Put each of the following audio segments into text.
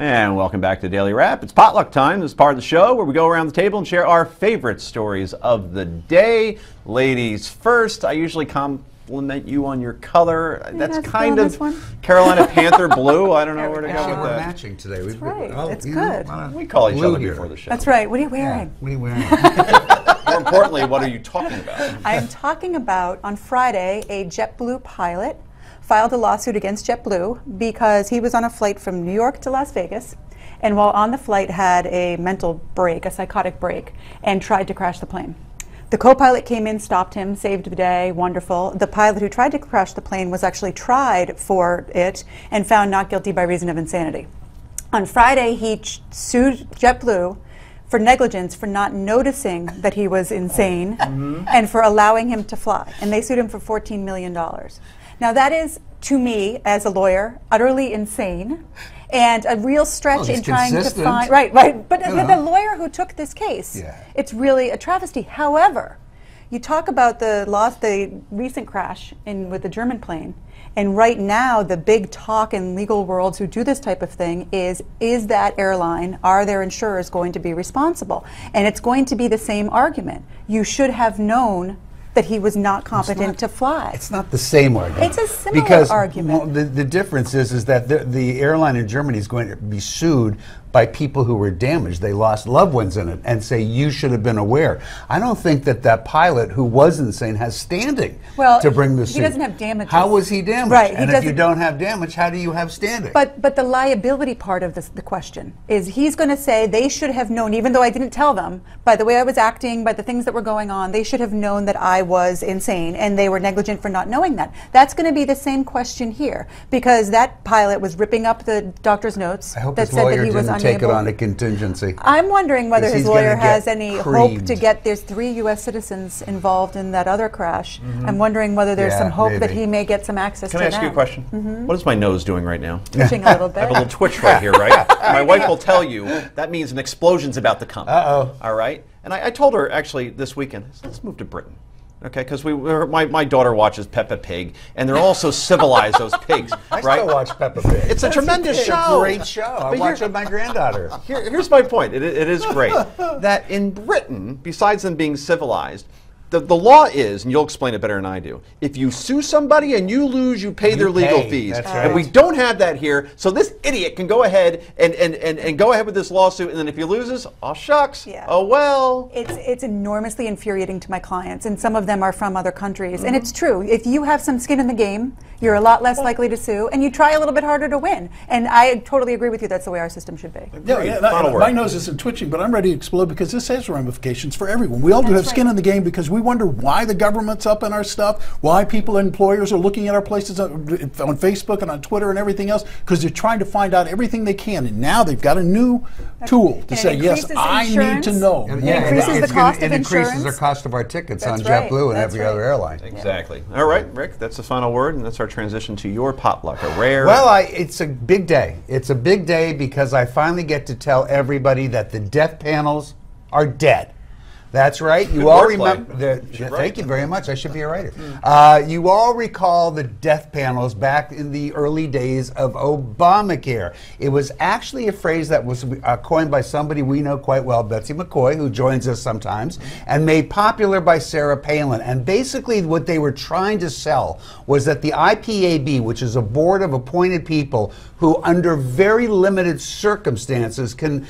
And welcome back to Daily Wrap. It's potluck time. This is part of the show where we go around the table and share our favorite stories of the day. Ladies first. I usually compliment you on your color. That's kind of Carolina Panther blue. I don't know where to go with We're that. matching today. That's right. It's good. We call each other before the show. That's right. What are you wearing? Yeah. What are you wearing? More importantly, what are you talking about? I am talking about, on Friday, a JetBlue pilot filed a lawsuit against JetBlue because he was on a flight from New York to Las Vegas, and while on the flight had a mental break, a psychotic break, and tried to crash the plane. The co-pilot came in, stopped him, saved the day, wonderful. The pilot who tried to crash the plane was actually tried for it and found not guilty by reason of insanity. On Friday, he sued JetBlue for negligence for not noticing that he was insane and for allowing him to fly. And they sued him for $14 million. Now that is, to me, as a lawyer, utterly insane and a real stretch in trying to find... Right. But the lawyer who took this case, it's really a travesty. However, you talk about the recent crash with the German plane, and right now the big talk in legal worlds who do this type of thing is that airline, are their insurers going to be responsible? And it's going to be the same argument. You should have known that he was not competent to fly. It's not the same argument. It's a similar argument. Well, the difference is that the airline in Germany is going to be sued by people who were damaged. They lost loved ones in it and say, you should have been aware. I don't think that pilot who was insane has standing to bring the suit. He doesn't have damage. How was he damaged? Right. And if you don't have damage, how do you have standing? But the liability part of the question is he's going to say they should have known, even though I didn't tell them, by the way I was acting, by the things that were going on, they should have known that I was insane and they were negligent for not knowing that. That's going to be the same question here because that pilot was ripping up the doctor's notes that said that he was unable. Take it on a contingency. I'm wondering whether his lawyer has any hope to get. There's 3 U.S. citizens involved in that other crash. I'm wondering whether there's some hope that he may get some access to that. Can I ask you a question? What is my nose doing right now? Twitching a little bit. I have a little twitch right here, right? My wife will tell you that means an explosion's about to come. Uh-oh. All right? And I told her actually this weekend, let's move to Britain. Okay, because my daughter watches Peppa Pig, and they're all so civilized, those pigs, I right? still watch Peppa Pig. It's a tremendous show. It's a great show. I watch it with my granddaughter. Here's my point. It is great. That in Britain, besides them being civilized, the law is, and you'll explain it better than I do, if you sue somebody and you lose, you pay their legal fees. That's right. And we don't have that here, so this idiot can go ahead and go ahead with this lawsuit, and then if he loses, oh shucks, oh well. It's enormously infuriating to my clients, and some of them are from other countries. And it's true, if you have some skin in the game, you're a lot less likely to sue, and you try a little bit harder to win. And I totally agree with you, that's the way our system should be. My nose isn't twitching, but I'm ready to explode because this has ramifications for everyone. We all do have skin in the game because we wonder why the government's up in our stuff, why people and employers are looking at our places on Facebook and on Twitter and everything else, because they're trying to find out everything they can. And now they've got a new tool to say, yes, I need to know. It increases the cost of insurance. It increases the cost of our tickets on JetBlue and every other airline. Exactly. All right, Rick, that's the final word, and that's our transition to your potluck, a rare... Well, it's a big day. It's a big day because I finally get to tell everybody that the death panels are dead. That's right. You all remember. Thank you very much. I should be a writer. You all recall the death panels back in the early days of Obamacare. It was actually a phrase that was coined by somebody we know quite well, Betsy McCoy, who joins us sometimes, and made popular by Sarah Palin. And basically what they were trying to sell was that the IPAB, which is a board of appointed people who under very limited circumstances can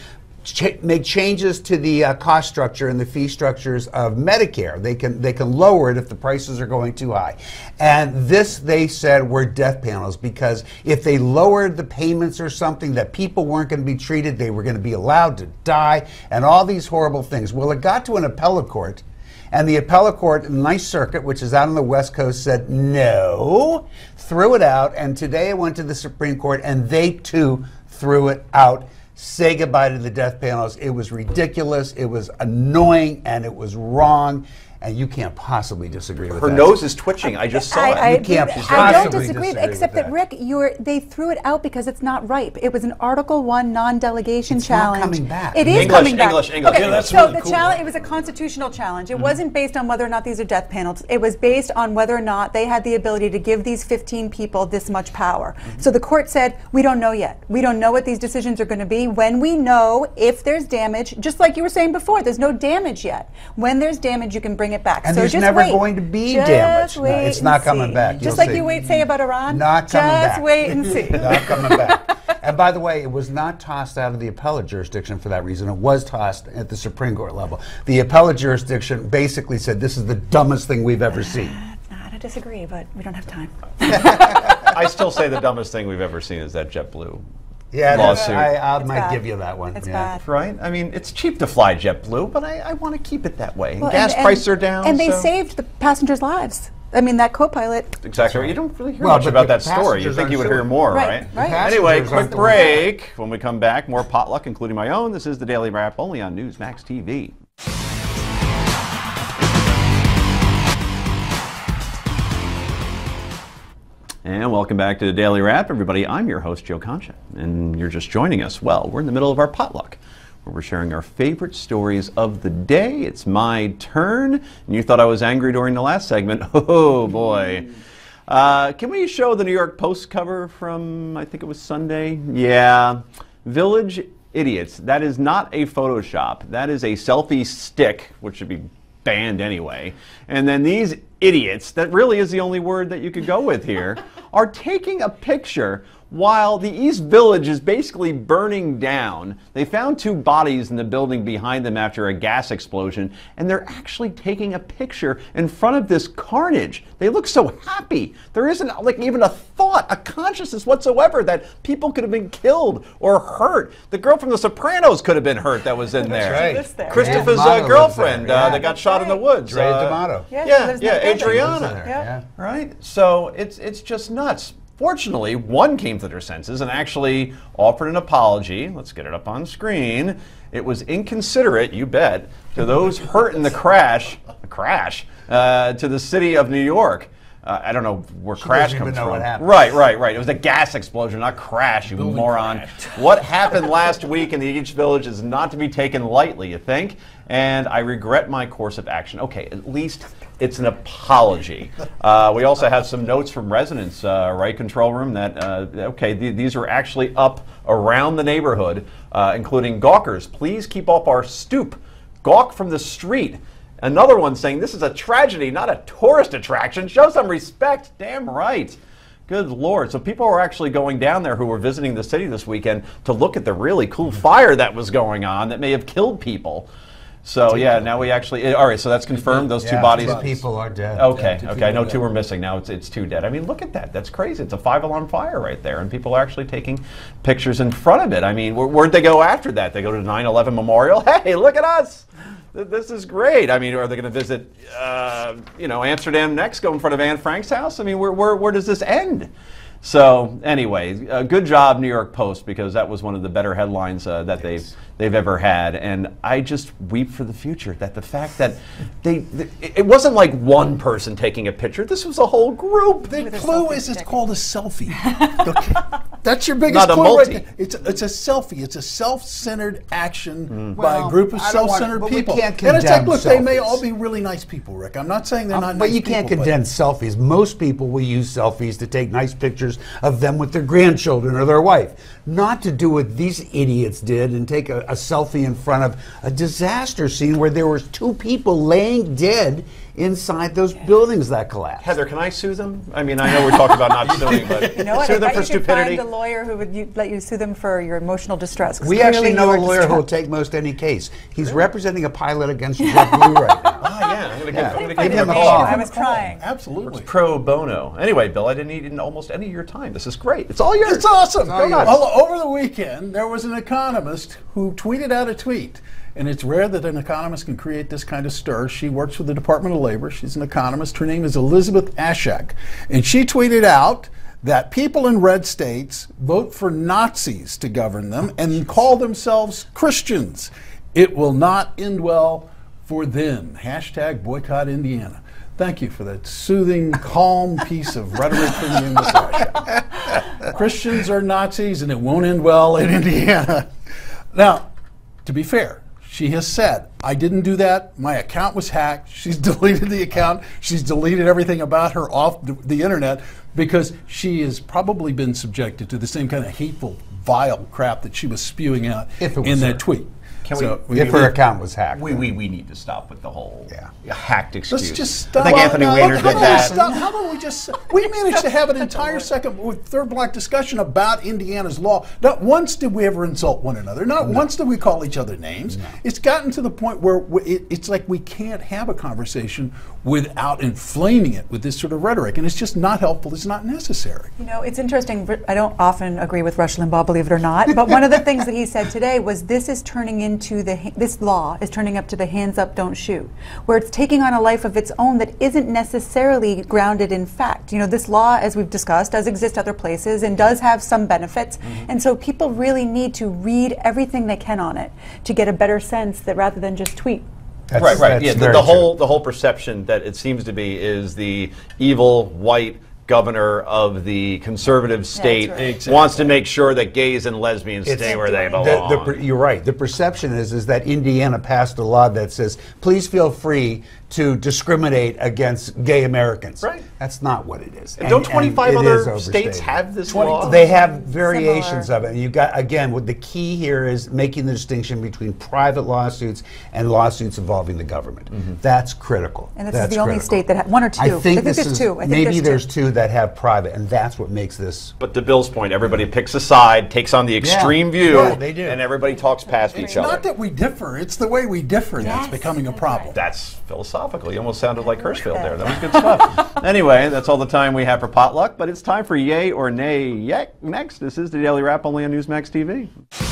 make changes to the cost structure and the fee structures of Medicare. They can lower it if the prices are going too high. And this, they said, were death panels because if they lowered the payments or something, that people weren't going to be treated, they were going to be allowed to die, and all these horrible things. Well, it got to an appellate court, and the appellate court in the Ninth Circuit, which is out on the West Coast, said no, threw it out, and today it went to the Supreme Court, and they too threw it out. Say goodbye to the death panels. It was ridiculous, it was annoying, and it was wrong. and you can't possibly disagree with Her that. nose is twitching. I just saw I it. You can't I don't possibly disagree, disagree except with that, that. Rick, they threw it out because it's not ripe. It was an Article 1 non-delegation It's not challenge. coming back. It is English, coming back. English. Okay, Yeah, that's so really the cool. challenge, it was a constitutional challenge. It wasn't based on whether or not these are death panels. It was based on whether or not they had the ability to give these 15 people this much power. So the court said, we don't know yet. We don't know what these decisions are going to be. When we know if there's damage, just like you were saying before, there's no damage yet. When there's damage, you can bring it back. And so there's just never wait. going to be Just damage. No, wait it's and not coming see. back. Just You'll like see. you say about Iran. Not coming just back. wait and see. Not coming back. And by the way, it was not tossed out of the appellate jurisdiction for that reason. It was tossed at the Supreme Court level. The appellate jurisdiction basically said this is the dumbest thing we've ever seen. I disagree, but we don't have time. I still say the dumbest thing we've ever seen is that JetBlue Yeah, lawsuit. I It's might bad. give you that one. It's yeah. bad. Right? I mean, it's cheap to fly JetBlue, but I want to keep it that way. Well, Gas prices are down. And they so- saved the passengers' lives. I mean, that co-pilot. Exactly right. You don't really hear Well, much but about the that story. You passengers think you would aren't hear suing. more, Right, right? right. Anyway, Passengers quick aren't the break. When we come back, more potluck, including my own. This is the Daily Wrap, only on Newsmax TV. And welcome back to the Daily Wrap, everybody. I'm your host, Joe Concha, and you're just joining us. Well, we're in the middle of our potluck, where we're sharing our favorite stories of the day. It's my turn, and you thought I was angry during the last segment. Oh, boy. Can we show the New York Post cover from, I think it was Sunday? Yeah. Village Idiots. That is not a Photoshop. That is a selfie stick, which should be banned anyway. And then these idiots, that really is the only word that you could go with here, are taking a picture while the East Village is basically burning down. They found 2 bodies in the building behind them after a gas explosion, and they're actually taking a picture in front of this carnage. They look so happy. There isn't like even a thought, a consciousness whatsoever that people could have been killed or hurt. The girl from The Sopranos could have been hurt that was in there. right. Lives there. Christopher's D'Amato lives girlfriend there, yeah. that got shot in the woods. Dre D'Amato. Yeah, she Yeah, lives in yeah, that building. Adriana. Lives in there, Yeah. yeah. Right? So it's just nuts. Fortunately, one came to their senses and actually offered an apology. Let's get it up on screen. It was inconsiderate, you bet, to those hurt in the crash, to the city of New York. I don't know where crash doesn't comes even know from. what happened. Right. It was a gas explosion, not crash, you moron. What happened last week in the East Village is not to be taken lightly, you think? And I regret my course of action. Okay, at least it's an apology. We also have some notes from residents, right, control room, that, okay, these are actually up around the neighborhood, including gawkers. Please keep off our stoop. Gawk from the street. Another one saying this is a tragedy, not a tourist attraction. Show some respect. Damn right. Good Lord. So people are actually going down there who were visiting the city this weekend to look at the really cool fire that was going on that may have killed people. So yeah, now we actually, all right, so that's confirmed, those 2 bodies. 2 people are dead. Okay, Yeah, 2 okay, I know people 2 dead. were missing, now it's 2 dead. I mean, look at that, that's crazy. It's a 5-alarm fire right there, and people are actually taking pictures in front of it. I mean, where'd they go after that? They go to 9/11 Memorial? Hey, look at us! This is great. I mean, are they going to visit, Amsterdam next, go in front of Anne Frank's house? I mean, where does this end? So anyway, good job, New York Post, because that was one of the better headlines that they've ever had, and I just weep for the future. That the fact that it wasn't like one person taking a picture. This was a whole group. The With a clue selfie is it's stick. called a selfie. Okay. That's your biggest Not a clue multi. right there. It's a selfie. It's a self-centered action by Well, a group of I don't want- self-centered but we people. can't And it's like, condemn look, they may selfies. all be really nice people, Rick. I'm not saying they're not But nice you can't people, condemn selfies. Most people will use selfies to take nice pictures of them with their grandchildren or their wife. Not to do what these idiots did and take a selfie in front of a disaster scene where there was 2 people laying dead inside those buildings that collapsed. Heather, can I sue them? I mean, I know we're talking about not suing, but You know what? sue I them bet for you could stupidity. find a lawyer who would let you sue them for your emotional distress. 'cause We actually clearly know a you were lawyer who will distressed. take most any case. He's representing a pilot against JetBlue right now. Yeah, I'm going to Yeah. give Give him a call. call. I was crying. Absolutely. Pro bono. Anyway, Bill, I didn't need almost any of your time. This is great. It's all yours. It's awesome. all yours. Well, over the weekend, there was an economist who tweeted out a tweet. And it's rare that an economist can create this kind of stir. She works for the Department of Labor. She's an economist. Her name is Elizabeth Ashak. And she tweeted out that people in red states vote for Nazis to govern them and call themselves Christians. It will not end well for them. Hashtag boycott Indiana. Thank you for that soothing, calm piece of rhetoric from you, Ms. Russia. Christians are Nazis, and it won't end well in Indiana. Now, to be fair, she has said, I didn't do that. My account was hacked. She's deleted the account. She's deleted everything about her off the internet because she has probably been subjected to the same kind of hateful, vile crap that she was spewing out in that tweet. If her account was hacked. We need to stop with the whole hacked excuse. Let's just stop. I think Anthony Weiner did that. How about we just... We managed to have an entire second with third block discussion about Indiana's law. Not once did we ever insult one another. Not once did we call each other names. No. It's gotten to the point where it's like we can't have a conversation without inflaming it with this sort of rhetoric. And it's just not helpful. It's not necessary. You know, it's interesting. I don't often agree with Rush Limbaugh, believe it or not. But one of the things that he said today was this law is turning up to the hands up, don't shoot, where it's taking on a life of its own that isn't necessarily grounded in fact. You know, this law, as we've discussed, does exist other places and does have some benefits. And so people really need to read everything they can on it to get a better sense that rather than just tweet. Right. Yeah, the whole perception that it seems to be is the evil white governor of the conservative state wants to make sure that gays and lesbians stay where they belong. You're right. The perception is that Indiana passed a law that says, please feel free to discriminate against gay Americans. Right. That's not what it is. And don't 25 other states have this law? They have variations of it. And you've got, again, what the key here is making the distinction between private lawsuits and lawsuits involving the government. That's critical. And this is the only state that one or two. I think there's two. Maybe there's two that have private, and that's what makes this. But to Bill's point, everybody picks a side, takes on the extreme view, they do. and everybody talks past each other. It's not that we differ, it's the way we differ that's becoming a problem. That's philosophical. You almost sounded like Hirschfeld there. That was good stuff. Anyway, that's all the time we have for Potluck, but it's time for Yay or Nay next. This is the Daily Wrap only on Newsmax TV.